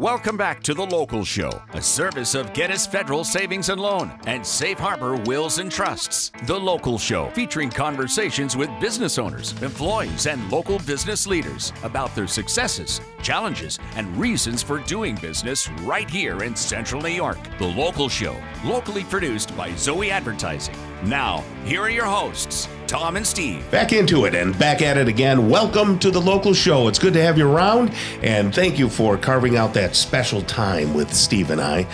Welcome back to The Local Show, a service of Gettys Federal Savings and Loan and Safe Harbor Wills and Trusts. The Local Show, featuring conversations with business owners, employees, and local business leaders about their successes, challenges, and reasons for doing business right here in Central New York. The Local Show, locally produced by Zoey Advertising. Now, here are your hosts, Tom and Steve. Back into it and back at it again. Welcome to The Local Show. It's good to have you around, and thank you for carving out that special time with Steve and I.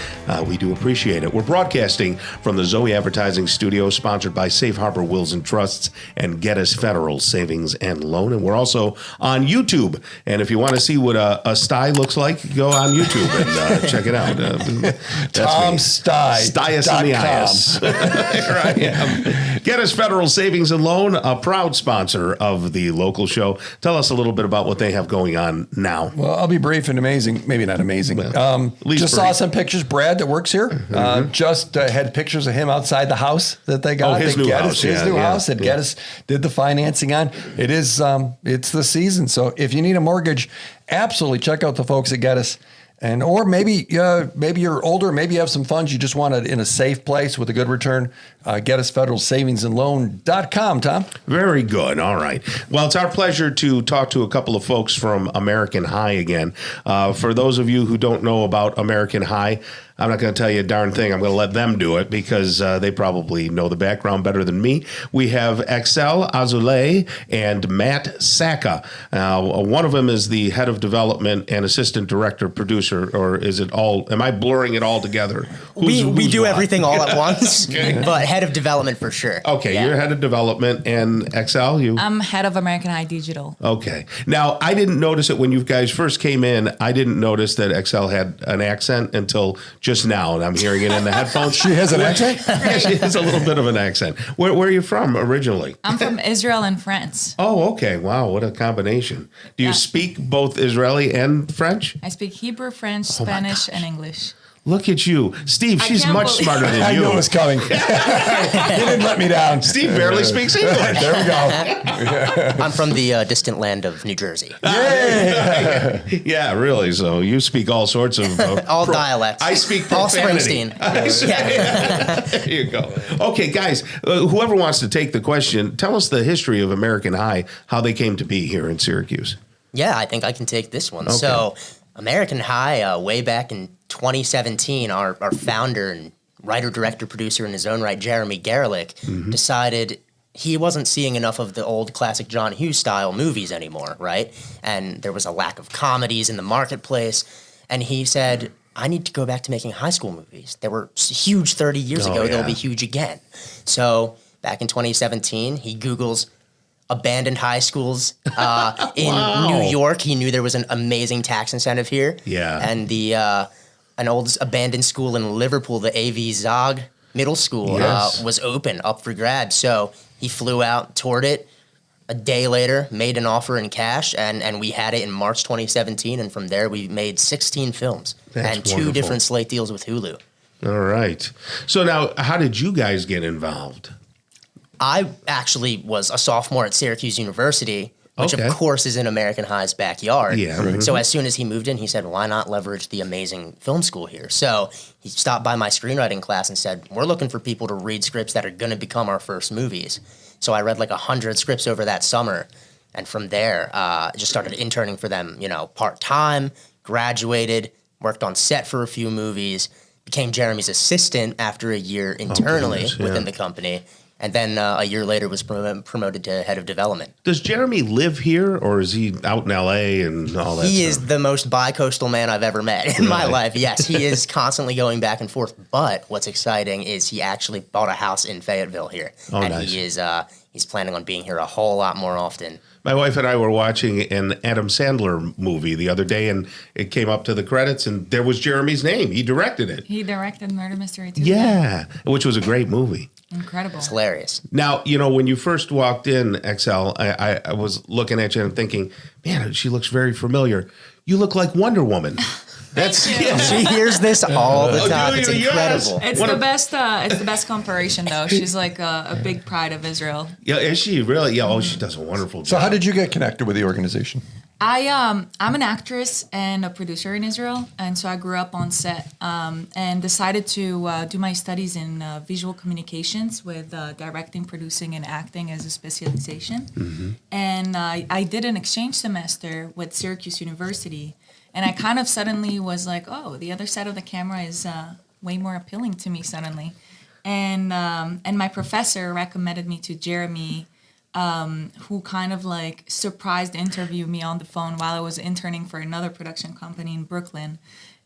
We do appreciate it. We're broadcasting from the Zoey Advertising Studio, sponsored by Safe Harbor Wills and Trusts and Gettys Federal Savings and Loan. And we're also on YouTube. And if you want to see what a sty looks like, go on YouTube and check it out. Tom Sty. Styus in the eyes. Here I am. Gettys Federal Savings and Loan, a proud sponsor of The Local Show. Tell us a little bit about what they have going on now. Well, I'll be brief and amazing. Maybe not amazing. Just saw some pictures. Brad that works here just had pictures of him outside the house that they got. Oh, his new house. His new house that Gettys did the financing on. It is, it's the season. So if you need a mortgage, absolutely check out the folks at Gettys. And or maybe you're older, maybe you have some funds you just want it in a safe place with a good return. Gettys Federal Savings and Loan.com, Tom. Very good. All right. Well, it's our pleasure to talk to a couple of folks from American High again. For those of you who don't know about American High, I'm not going to tell you a darn thing. I'm going to let them do it because they probably know the background better than me. We have Axelle, Azoulay, and Matt Sacca. One of them is the head of development and assistant director producer, or is it all? Am I blurring it all together? We do everything all at once, but head of development for sure. Okay, yeah. You're head of development, and Axelle, you? I'm head of American High Digital. Okay. Now, I didn't notice it when you guys first came in. I didn't notice that Axelle had an accent until just now, and I'm hearing it in the headphones. She has an accent? Yeah, she has a little bit of an accent. Where are you from originally? I'm from Israel and France. Oh, okay. Wow, what a combination. Do you speak both Israeli and French? I speak Hebrew, French, Spanish, and English. Look at you. Steve, she's much smarter than you. I knew it was coming. You didn't let me down. Steve barely speaks English. There we go. I'm from the distant land of New Jersey. Yeah, really. So you speak all sorts of... all dialects. I speak all profanity. Springsteen. There you go. Okay, guys, whoever wants to take the question, tell us the history of American High, how they came to be here in Syracuse. Yeah, I think I can take this one. Okay. So American High, way back in 2017, our founder and writer, director, producer in his own right, Jeremy Gerlich, decided he wasn't seeing enough of the old classic John Hughes style movies anymore, right? And there was a lack of comedies in the marketplace. And he said, I need to go back to making high school movies. They were huge 30 years ago. Yeah. They'll be huge again. So back in 2017, he Googles abandoned high schools in New York. He knew there was an amazing tax incentive here. Yeah. And an old abandoned school in Liverpool, the A.V. Zog Middle School, was open, up for grabs. So he flew out, toured it. A day later, made an offer in cash, and we had it in March 2017. And from there, we made 16 films and two different slate deals with Hulu. All right. So now, how did you guys get involved? I actually was a sophomore at Syracuse University, which of course is in American High's backyard. Yeah. So as soon as he moved in, he said, why not leverage the amazing film school here? So he stopped by my screenwriting class and said, we're looking for people to read scripts that are going to become our first movies. So I read like 100 scripts over that summer. And from there, just started interning for them, part-time, graduated, worked on set for a few movies, became Jeremy's assistant after a year internally within the company. And then a year later was promoted to head of development. Does Jeremy live here, or is he out in L.A. and all that He stuff? is the most bi-coastal man I've ever met in my life. Yes, he is constantly going back and forth. But what's exciting is he actually bought a house in Fayetteville here. Oh, and nice. he is he's planning on being here a whole lot more often. My wife and I were watching an Adam Sandler movie the other day, and it came up to the credits, and there was Jeremy's name. He directed it. He directed Murder Mystery 2. Yeah, which was a great movie. Incredible. It's hilarious. Now, when you first walked in, Axelle, I was looking at you and thinking, man, she looks very familiar. You look like Wonder Woman. That's She hears this all the time. It's incredible. It's the best. It's the best comparison, though. She's like a big pride of Israel. Yeah, is she really? Yeah. Oh, she does a wonderful job. So how did you get connected with the organization? I'm an actress and a producer in Israel, and so I grew up on set and decided to do my studies in visual communications with directing, producing, and acting as a specialization. Mm-hmm. And I did an exchange semester with Syracuse University, and I kind of suddenly was like, oh, the other side of the camera is way more appealing to me suddenly. And my professor recommended me to Jeremy, who kind of like surprised interviewed me on the phone while I was interning for another production company in Brooklyn,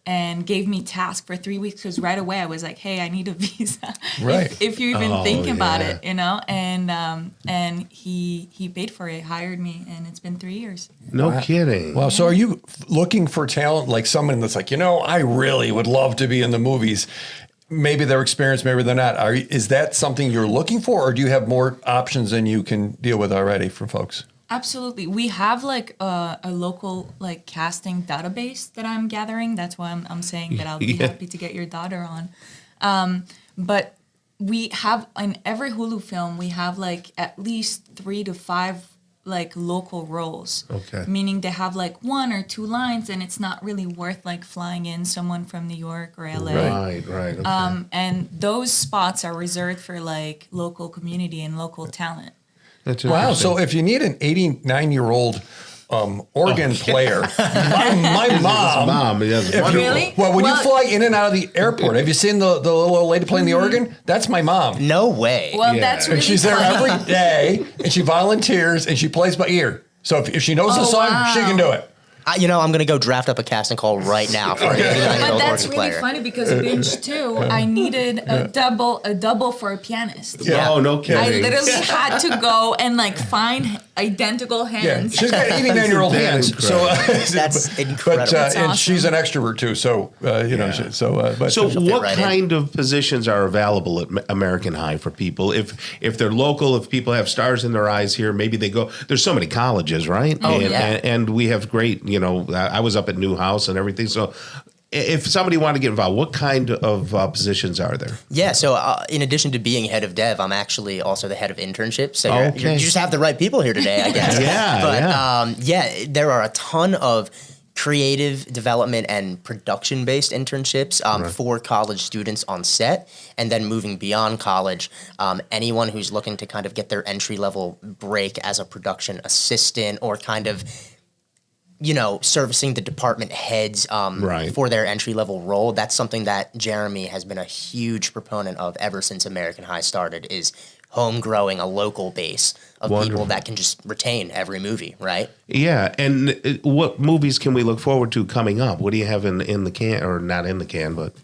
and gave me task for 3 weeks because right away I was like, hey, I need a visa. Right. if you even think about yeah. it, you know. And he paid for it, hired me, and it's been 3 years. No kidding. Well, so are you looking for talent, like someone that's like, I really would love to be in the movies? Maybe they're experienced, maybe they're not. Is that something you're looking for, or do you have more options than you can deal with already from folks? Absolutely. We have like a local like casting database that I'm gathering. That's why I'm saying that I'll be happy to get your daughter on. But we have in every Hulu film, we have like at least 3 to 5 like local roles. Okay. Meaning they have like 1 or 2 lines, and it's not really worth like flying in someone from New York or LA. Right. Okay. And those spots are reserved for like local community and local talent. That's Wow. interesting. So if you need an 89-year-old organ player, my mom. Mom, yes, wonderful. Really? Well, when you Well- fly in and out of the airport, have you seen the little old lady playing the organ? That's my mom. No way. Well, Yeah. that's And really she's there funny. every day, and she volunteers, and she plays by ear. So if she knows the Oh, song, wow. she can do it. I'm going to go draft up a casting call right now for an 89-year-old But that's organ really player. funny because Binge 2, I needed a double for a pianist. Yeah. Oh, no kidding. I literally had to go and like find identical Yeah, hands. she's got 89-year-old That hands. incredible. So That's incredible. But That's and awesome. she's an extrovert too. So Yeah. but So fit what right in. kind of positions are available at American High for people? If they're local, if people have stars in their eyes here, maybe they go. There's so many colleges, right? Oh, yeah. and we have great, I was up at Newhouse and everything. So if somebody wanted to get involved, what kind of positions are there? Yeah, so in addition to being head of dev, I'm actually also the head of internship. So Okay. you just have the right people here today, I guess. Yeah, But there are a ton of creative development and production-based internships for college students on set, and then moving beyond college, anyone who's looking to kind of get their entry-level break as a production assistant or kind of servicing the department heads Right. for their entry-level role. That's something that Jeremy has been a huge proponent of ever since American High started, is home growing a local base of Wonderful. people that can just retain every movie, right? Yeah, and what movies can we look forward to coming up? What do you have in the can, or not in the can, but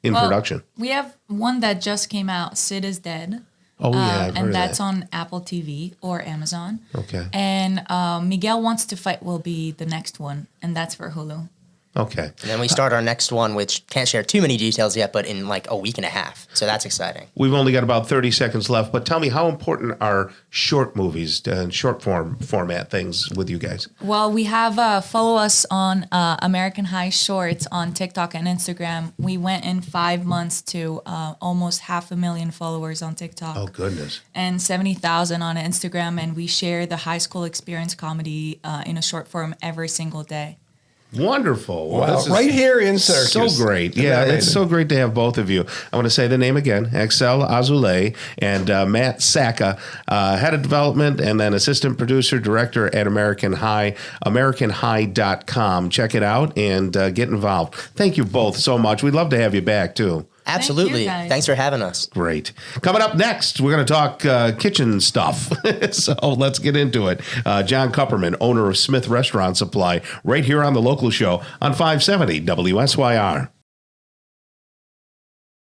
in Well, production? We have one that just came out, Sid is Dead. Oh yeah, I've heard And of that's that. on Apple TV or Amazon. Okay. And Miguel Wants to Fight will be the next one, and that's for Hulu. Okay. And then we start our next one, which can't share too many details yet, but in like a week and a half. So that's exciting. We've only got about 30 seconds left, but tell me, how important are short movies and short format things with you guys? Well, we have follow us on American High Shorts on TikTok and Instagram. We went in 5 months to almost 500,000 followers on TikTok. Oh, goodness. And 70,000 on Instagram, and we share the high school experience comedy in a short form every single day. Wonderful. Well, wow, this is right here in Syracuse. So great. Isn't Yeah, that it's amazing? so great to have both of you. I want to say the name again: Axelle, Azoulay, and Matt Sacca, head of development and then assistant producer, director at American High, AmericanHigh.com. Check it out and get involved. Thank you both so much. We'd love to have you back, too. Absolutely. guys. Thanks for having us. Great. Coming up next, we're going to talk kitchen stuff. So let's get into it. John Kupperman, owner of Smith Restaurant Supply, right here on The Local Show on 570 WSYR.